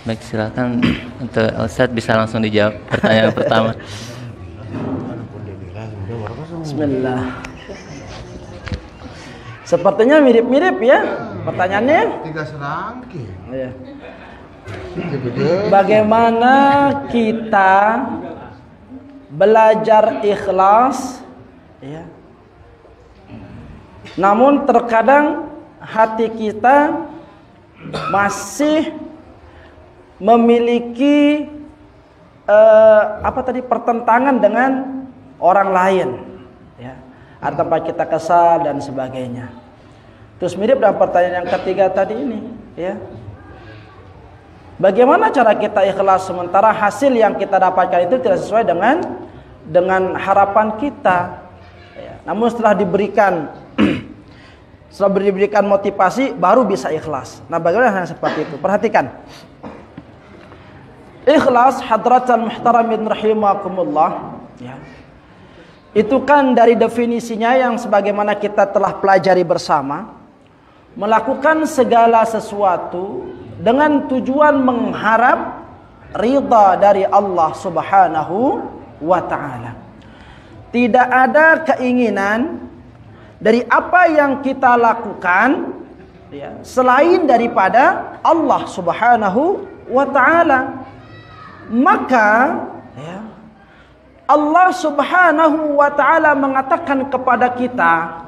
Baik, silakan untuk Ustadz bisa langsung dijawab pertanyaan pertama. Bismillah. Sepertinya mirip-mirip ya pertanyaannya. Tiga serangkaian. Ya. Bagaimana kita belajar ikhlas ya. Namun terkadang hati kita masih memiliki pertentangan dengan orang lain ya. Atau kita kesal dan sebagainya. Terus mirip dengan pertanyaan yang ketiga tadi ini ya. Bagaimana cara kita ikhlas sementara hasil yang kita dapatkan itu tidak sesuai dengan harapan kita ya. Namun setelah diberikan motivasi baru bisa ikhlas. Nah, bagaimana seperti itu? Perhatikan. Ikhlas hadratal muhtaramin rahimakumullah ya. Itu kan dari definisinya yang sebagaimana kita telah pelajari bersama, melakukan segala sesuatu dengan tujuan mengharap ridha dari Allah Subhanahu wa taala. Tidak ada keinginan dari apa yang kita lakukan ya, selain daripada Allah Subhanahu wa taala. Maka ya, Allah Subhanahu wa taala mengatakan kepada kita,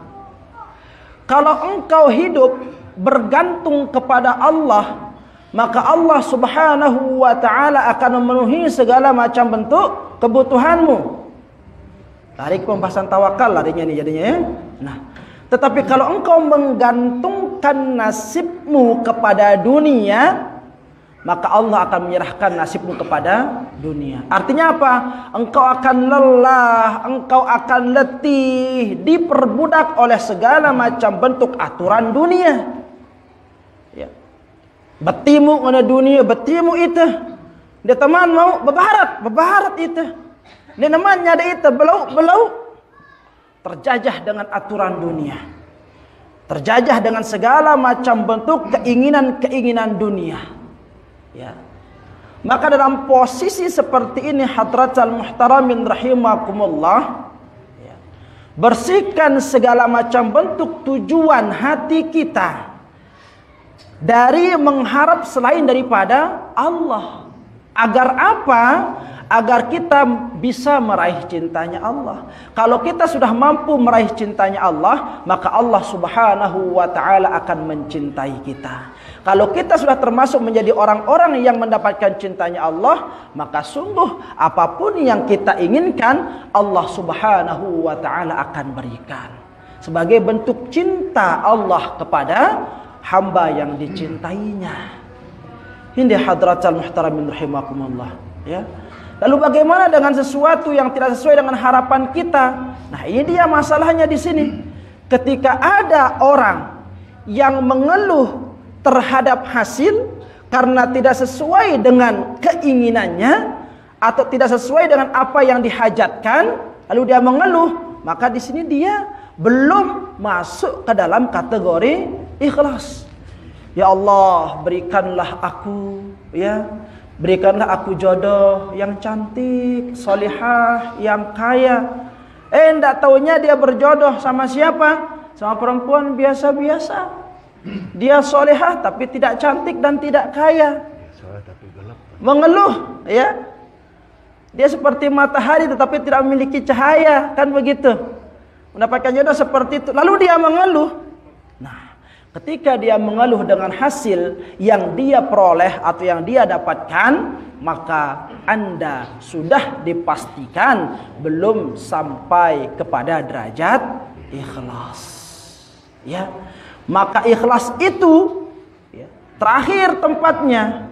kalau engkau hidup bergantung kepada Allah, maka Allah Subhanahu wa taala akan memenuhi segala macam bentuk kebutuhanmu. Tarik pembahasan tawakal larinya nih jadinya ya. Nah, tetapi kalau engkau menggantungkan nasibmu kepada dunia, maka Allah akan menyerahkan nasibmu kepada dunia. Artinya apa? Engkau akan lelah, engkau akan letih, diperbudak oleh segala macam bentuk aturan dunia. Ya. Betimu ngana dunia, betimu itu. Dia teman mau bebaharat itu. Dia namanya ada itu, belau. Terjajah dengan aturan dunia. Terjajah dengan segala macam bentuk keinginan-keinginan dunia. Ya. Maka dalam posisi seperti ini hadratal muhtaramin rahimakumullah ya, bersihkan segala macam bentuk tujuan hati kita dari mengharap selain daripada Allah. Agar apa? Agar kita bisa meraih cintanya Allah. Kalau kita sudah mampu meraih cintanya Allah, maka Allah Subhanahu wa taala akan mencintai kita. Kalau kita sudah termasuk menjadi orang-orang yang mendapatkan cintanya Allah, maka sungguh apapun yang kita inginkan, Allah Subhanahu wa taala akan berikan. Sebagai bentuk cinta Allah kepada hamba yang dicintainya. Ini hadratal muhtaramin rahimakumullah, ya. Lalu bagaimana dengan sesuatu yang tidak sesuai dengan harapan kita? Nah, ini dia masalahnya di sini. Ketika ada orang yang mengeluh terhadap hasil karena tidak sesuai dengan keinginannya atau tidak sesuai dengan apa yang dihajatkan, lalu dia mengeluh, maka di sini dia belum masuk ke dalam kategori ikhlas. Ya Allah, berikanlah aku, ya, berikanlah aku jodoh yang cantik, solihah, yang kaya. Enggak taunya dia berjodoh sama siapa? Sama perempuan biasa-biasa. Dia solihah tapi tidak cantik dan tidak kaya. Mengeluh, ya. Dia seperti matahari tetapi tidak memiliki cahaya, kan begitu. Mendapatkan jodoh seperti itu. Lalu dia mengeluh. Nah, ketika dia mengeluh dengan hasil yang dia peroleh atau yang dia dapatkan, maka Anda sudah dipastikan belum sampai kepada derajat ikhlas. Ya. Maka ikhlas itu ya, terakhir tempatnya.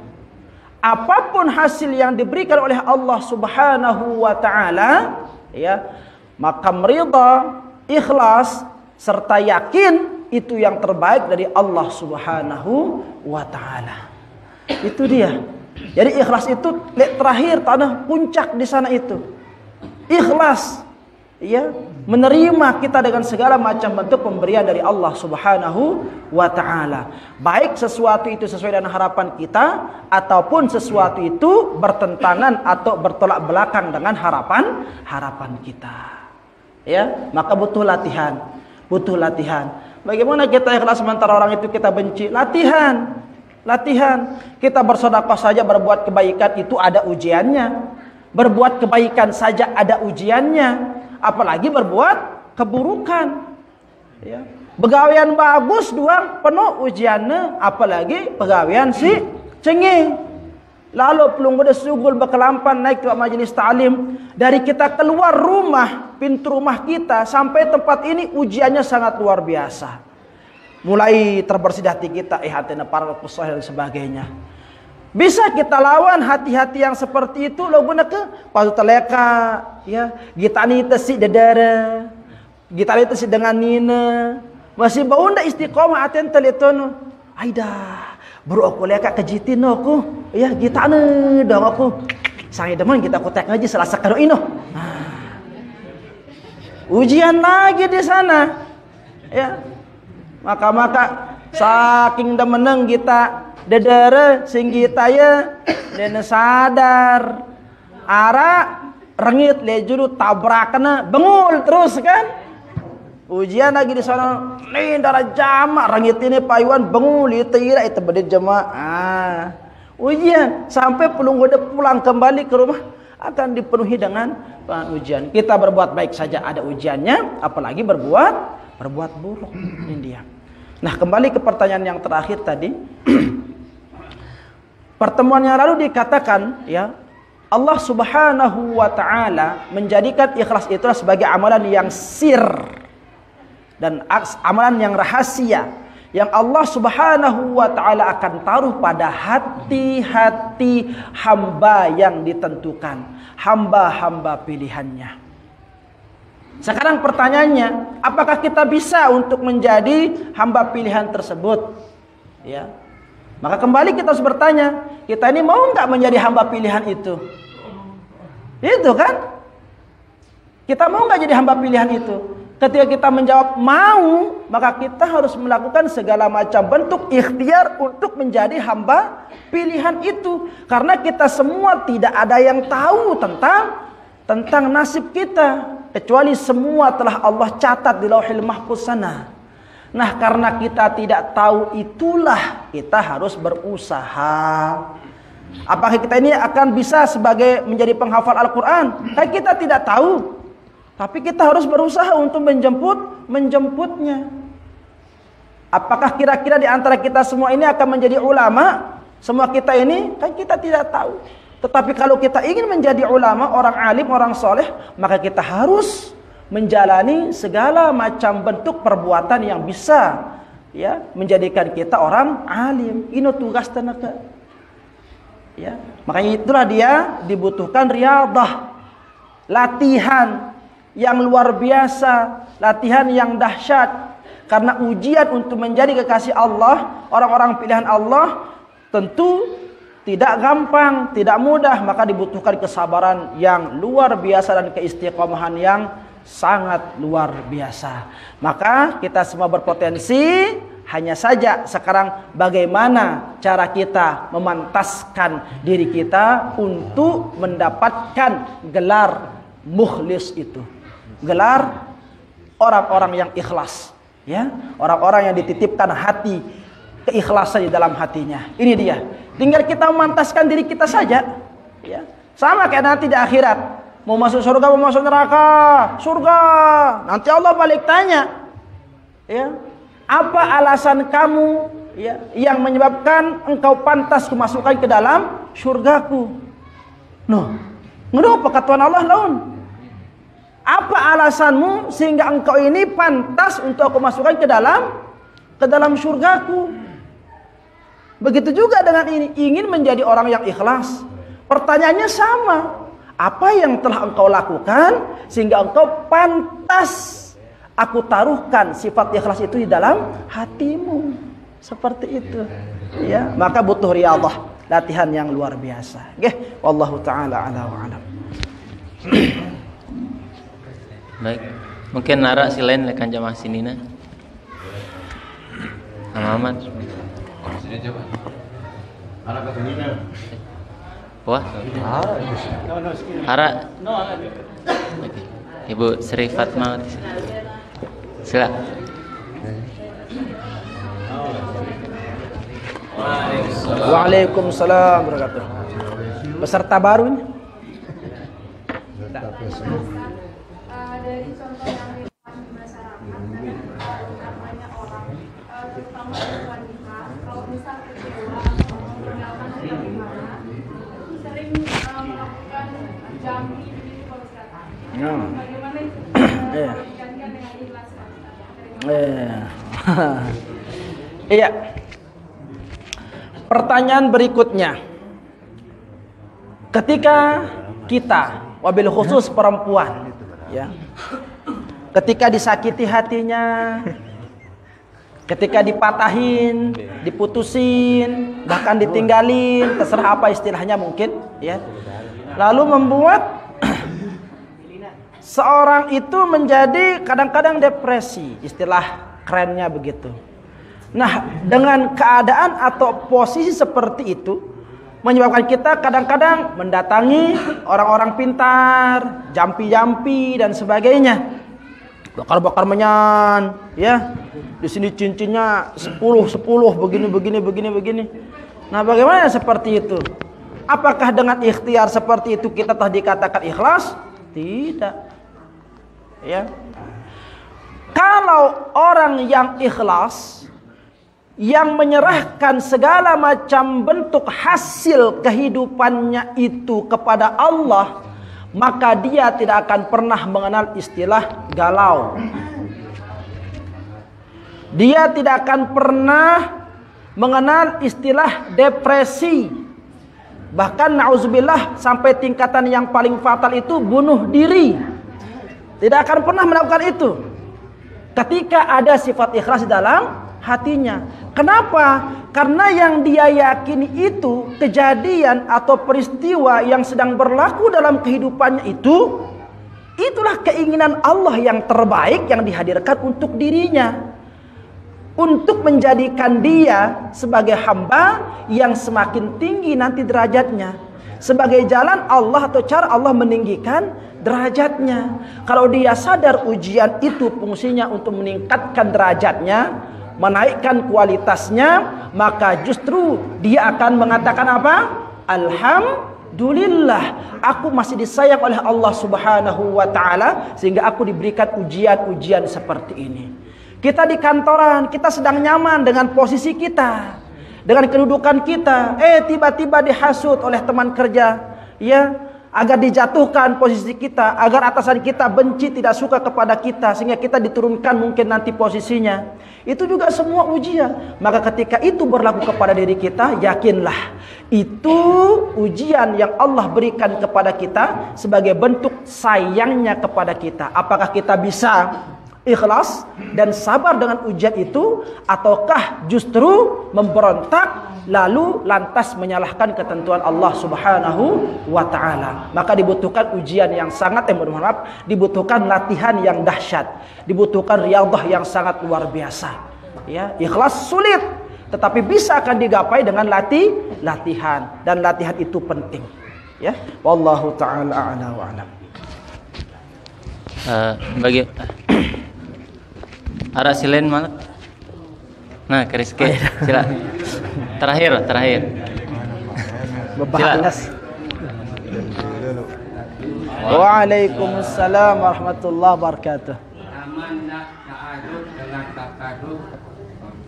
Apapun hasil yang diberikan oleh Allah Subhanahu wa taala, ya, maka meridha, ikhlas serta yakin itu yang terbaik dari Allah Subhanahu wa taala. Itu dia. Jadi ikhlas itu terakhir, tanah puncak di sana itu. Ikhlas. ya, menerima kita dengan segala macam bentuk pemberian dari Allah Subhanahu wa taala. Baik sesuatu itu sesuai dengan harapan kita ataupun sesuatu itu bertentangan atau bertolak belakang dengan harapan kita. Ya, maka butuh latihan. Butuh latihan. Bagaimana kita ikhlas sementara orang itu kita benci? Latihan. Kita bersedekah saja, berbuat kebaikan itu ada ujiannya. Berbuat kebaikan saja ada ujiannya. Apalagi berbuat keburukan. Ya. Begawian bagus doang penuh ujiannya, apalagi pegawian si cengeng. Lalu pelung udah sugul bekelampan naik ke majelis ta'lim. Dari kita keluar rumah, pintu rumah kita sampai tempat ini ujiannya sangat luar biasa. Mulai terbersih hati kita, hati para pesah dan sebagainya. Bisa kita lawan hati-hati yang seperti itu lo guna ke patu teleka, ya, gitani tesi dedara, gitani tesi dengan nina, masih baunda istiqomah aten teletono, aida, baru aku leka kejitin aku, ya, gitane dong aku, sangi demen kita kutek ngaji selasa karo ino, ujian lagi di sana, ya, maka saking demeneng kita dedere singgi taya dan sadar ara rengit lejuru tabrakna bengul terus kan ujian lagi di sana nih darah jamak rengit ini payuan bengul itu ira itu bedit jemaah ujian sampai pulang kembali ke rumah akan dipenuhi dengan ujian. Kita berbuat baik saja ada ujiannya, apalagi berbuat buruk. Ini dia. Nah, kembali ke pertanyaan yang terakhir tadi. Pertemuan yang lalu dikatakan, ya, Allah Subhanahu wa taala menjadikan ikhlas itu sebagai amalan yang sir dan amalan yang rahasia yang Allah Subhanahu wa taala akan taruh pada hati-hati hamba yang ditentukan, hamba-hamba pilihannya. Sekarang pertanyaannya, apakah kita bisa untuk menjadi hamba pilihan tersebut? Ya. Maka kembali kita harus bertanya, kita ini mau nggak menjadi hamba pilihan itu? Itu kan? Kita mau nggak jadi hamba pilihan itu? Ketika kita menjawab mau, maka kita harus melakukan segala macam bentuk ikhtiar untuk menjadi hamba pilihan itu. Karena kita semua tidak ada yang tahu tentang nasib kita, kecuali semua telah Allah catat di Lauhil Mahfuz sana. Nah, karena kita tidak tahu itulah kita harus berusaha. Apakah kita ini akan bisa sebagai menjadi penghafal Al-Quran? Kan kita tidak tahu. Tapi kita harus berusaha untuk menjemputnya. Apakah kira-kira di antara kita semua ini akan menjadi ulama? Semua kita ini kan kita tidak tahu. Tetapi kalau kita ingin menjadi ulama, orang alim, orang soleh, maka kita harus menjalani segala macam bentuk perbuatan yang bisa, ya, menjadikan kita orang alim. Ini tugas tenaga. Ya, makanya itulah dia dibutuhkan riyadah, latihan yang luar biasa, latihan yang dahsyat. Karena ujian untuk menjadi kekasih Allah, orang-orang pilihan Allah, tentu tidak gampang, tidak mudah. Maka dibutuhkan kesabaran yang luar biasa dan keistiqomahan yang sangat luar biasa. Maka kita semua berpotensi. Hanya saja sekarang bagaimana cara kita memantaskan diri kita untuk mendapatkan gelar mukhlis itu, gelar orang-orang yang ikhlas, ya, orang-orang yang dititipkan hati keikhlasan di dalam hatinya. Ini dia. Tinggal kita memantaskan diri kita saja, ya. Sama kayak nanti di akhirat, mau masuk surga, mau masuk neraka. Surga. Nanti Allah balik tanya, ya, apa alasan kamu, ya, yang menyebabkan engkau pantas kumasukkan ke dalam surgaku? Noh, ngapa katuan Allah laun? Apa alasanmu sehingga engkau ini pantas untuk aku masukkan ke dalam surgaku? Begitu juga dengan ini, ingin menjadi orang yang ikhlas. Pertanyaannya sama. Apa yang telah engkau lakukan sehingga engkau pantas aku taruhkan sifat ikhlas itu di dalam hatimu? Seperti itu, ya. Maka butuh riyadhah, latihan yang luar biasa. Nggih, wallahu taala ala wa alam. Baik. Mungkin nara si lain lekan jamaah sinina. Amamat. Sini coba. Anak kesinina. Wah. Hara. Oke. Ibu Sri Fatma. Sila. Waalaikumsalam warahmatullahi wabarakatuh. Peserta baru ini. Dari contoh yang di masyarakat, namanya orang, terutama wanita, kalau misal kecewa atau meninggalkan bagaimana, itu sering melakukan jampi begitu kalau sekarang. Bagaimana itu digantikan dengan ikhlas? Iya. Pertanyaan berikutnya. Ketika kita, wabil khusus perempuan, ya, ketika disakiti hatinya, ketika dipatahin, diputusin, bahkan ditinggalin, terserah apa istilahnya mungkin, ya, lalu membuat seorang itu menjadi kadang-kadang depresi, istilah kerennya begitu. Nah, dengan keadaan atau posisi seperti itu menyebabkan kita kadang-kadang mendatangi orang-orang pintar, jampi-jampi dan sebagainya. Bakar-bakar menyan, ya. Di sini cincinnya 10 begini. Nah, bagaimana seperti itu? Apakah dengan ikhtiar seperti itu kita telah dikatakan ikhlas? Tidak. Ya. Kalau orang yang ikhlas, yang menyerahkan segala macam bentuk hasil kehidupannya itu kepada Allah, maka dia tidak akan pernah mengenal istilah galau. Dia tidak akan pernah mengenal istilah depresi. Bahkan na'udzubillah sampai tingkatan yang paling fatal itu bunuh diri. Tidak akan pernah melakukan itu ketika ada sifat ikhlas di dalam hatinya. Kenapa? Karena yang dia yakini itu kejadian atau peristiwa yang sedang berlaku dalam kehidupannya itu, itulah keinginan Allah yang terbaik yang dihadirkan untuk dirinya, untuk menjadikan dia sebagai hamba yang semakin tinggi nanti derajatnya, sebagai jalan Allah atau cara Allah meninggikan derajatnya. Kalau dia sadar ujian itu fungsinya untuk meningkatkan derajatnya, menaikkan kualitasnya, maka justru dia akan mengatakan apa? Alhamdulillah, aku masih disayang oleh Allah Subhanahu wa taala sehingga aku diberikan ujian-ujian seperti ini. Kita di kantoran, kita sedang nyaman dengan posisi kita, dengan kedudukan kita, tiba-tiba dihasut oleh teman kerja, ya, agar dijatuhkan posisi kita, agar atasan kita benci, tidak suka kepada kita, sehingga kita diturunkan mungkin nanti posisinya. Itu juga semua ujian. Maka ketika itu berlaku kepada diri kita, yakinlah itu ujian yang Allah berikan kepada kita sebagai bentuk sayangnya kepada kita. Apakah kita bisa ikhlas dan sabar dengan ujian itu, ataukah justru memberontak lalu lantas menyalahkan ketentuan Allah Subhanahu wa taala? Maka dibutuhkan ujian yang sangat dibutuhkan latihan yang dahsyat, dibutuhkan riyadhah yang sangat luar biasa. Ya, ikhlas sulit, tetapi bisa akan digapai dengan latihan, dan latihan itu penting. Ya, wallahu taala a'la wa a'lam. Bagi Ara silen mana? Nah, Keriske, sila. Terakhir. Sila. Waalaikumsalam warahmatullahi wabarakatuh.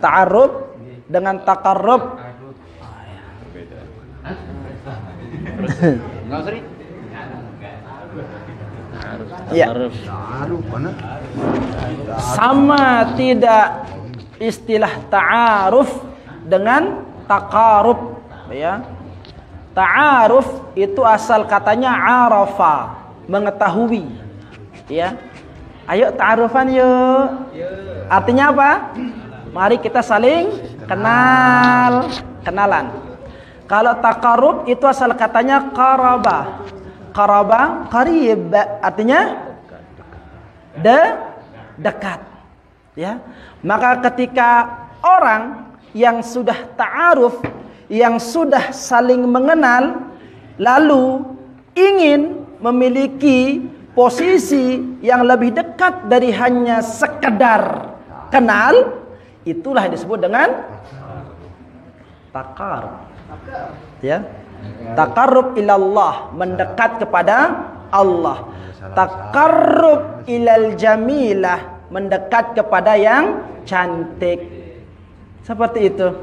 Ta'aruf dengan takarrub. Ya. Sama tidak istilah ta'aruf dengan takarub, ya. Ta'aruf itu asal katanya arafa, mengetahui, ya. Ayo ta'arufan yuk. Artinya apa? Mari kita saling kenalan. Kalau takarub itu asal katanya qaraba, qarib, artinya dekat. Ya. Maka ketika orang yang sudah ta'aruf, yang sudah saling mengenal, lalu ingin memiliki posisi yang lebih dekat dari hanya sekedar kenal, itulah yang disebut dengan takarub. Ya. Takarub ilallah, mendekat kepada Allah. Takarub ilal jamilah, mendekat kepada yang cantik. Seperti itu.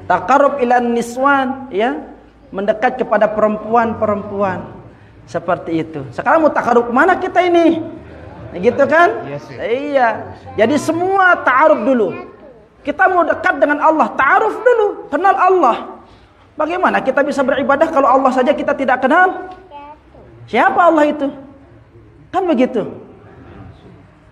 Takarub ilan niswan, ya, mendekat kepada perempuan-perempuan. Seperti itu. Sekarang mau takarub mana kita ini? Gitu kan? Iya. Jadi semua ta'aruf dulu. Kita mau dekat dengan Allah, ta'aruf dulu, kenal Allah. Bagaimana kita bisa beribadah kalau Allah saja kita tidak kenal? Siapa Allah itu? Kan begitu.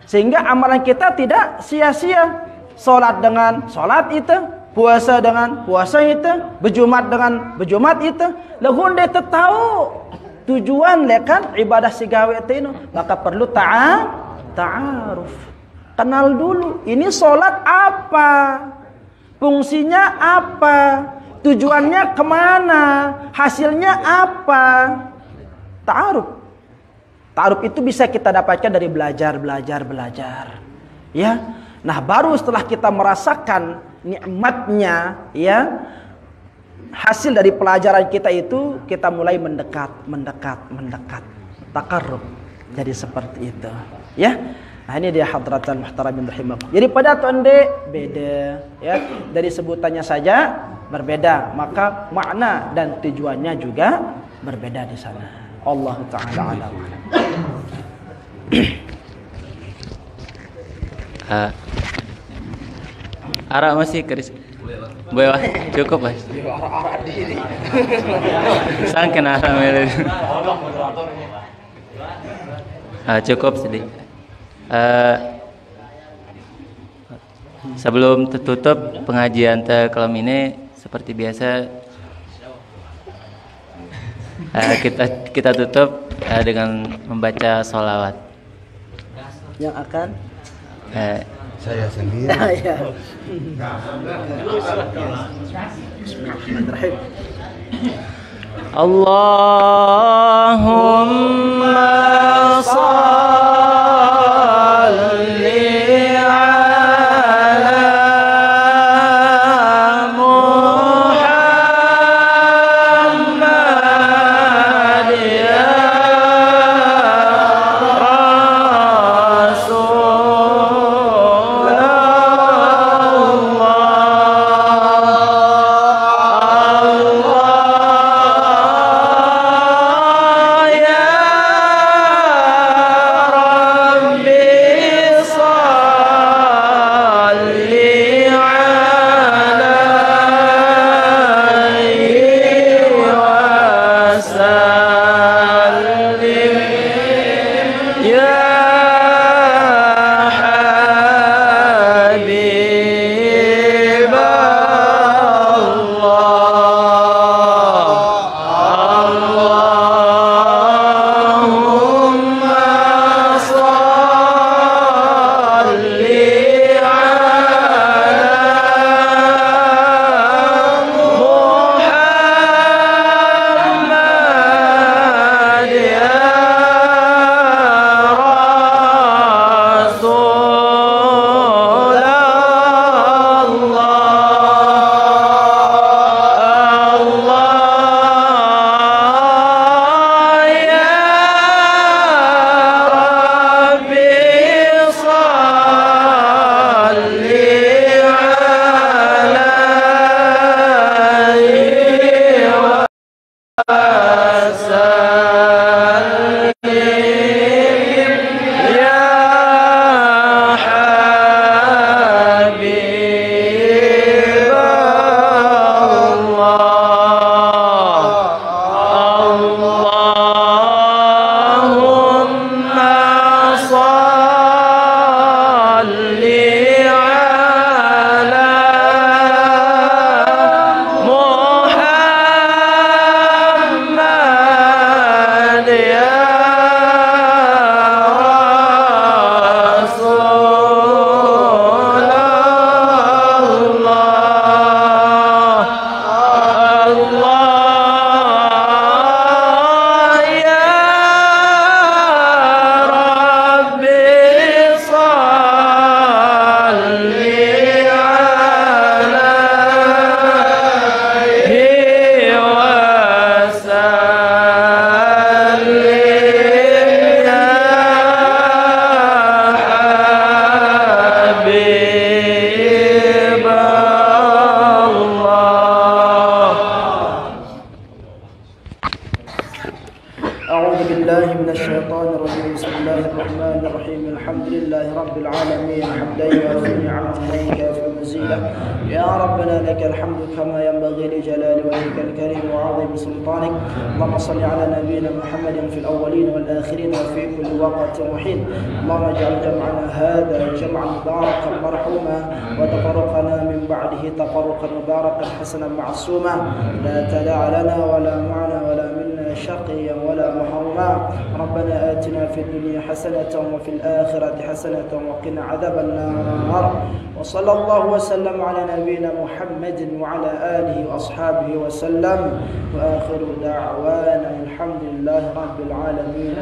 Sehingga amalan kita tidak sia-sia. Salat dengan salat itu, puasa dengan puasa itu, berjumat dengan berjumat itu. Lahun dia tahu tujuan lekan ibadah sigawe itu, maka perlu ta'aruf. Kenal dulu, ini salat apa? Fungsinya apa? Tujuannya kemana? Hasilnya apa? Ta'aruf. Ta'aruf itu bisa kita dapatkan dari belajar. Ya. Nah, baru setelah kita merasakan nikmatnya, ya, hasil dari pelajaran kita itu, kita mulai mendekat. Takarrub. Jadi seperti itu. Ya. Nah, ini dia hadratal muhtaramin rahimakum. Jadi pada tonde beda, ya. Dari sebutannya saja berbeda, maka makna dan tujuannya juga berbeda di sana. Allah taala alam. Ara masih keris. Boleh lah, cukup lah. Sang kena sambil. Cukup sedih. Sebelum tertutup pengajian kelam ini, seperti biasa kita tutup dengan membaca sholawat. Yang akan saya sendiri. Ya. Bismillahirrahmanirrahim. Allahumma salli ala Muhammad ya Rasulullah. أعوذ بالله من الشيطان الرجيم. بسم الله الرحمن الرحيم. الحمد لله رب العالمين حمدا يوافي نعمه ويكافئ مزيدا. يا ربنا لك الحمد كما ينبغي لجلال وجهك الكريم وعظيم سلطانك. اللهم صل على نبينا محمد في الأولين والآخرين وفي كل وقت وحين. اللهم اجعل جمعنا هذا جمعا مباركا مرحوما وتفرقنا من بعده تفرقا مباركا حسنا معصوما. لا تدع لنا ولا معنا ولا منا شقيا ولا محروما. ربنا آتنا في الدنيا حسنة وفي الآخرة حسنة وقنا عذاب النار. وصلى الله وسلم على نبينا محمد وعلى آله وأصحابه وسلم. وآخر دعوانا الحمد لله رب العالمين.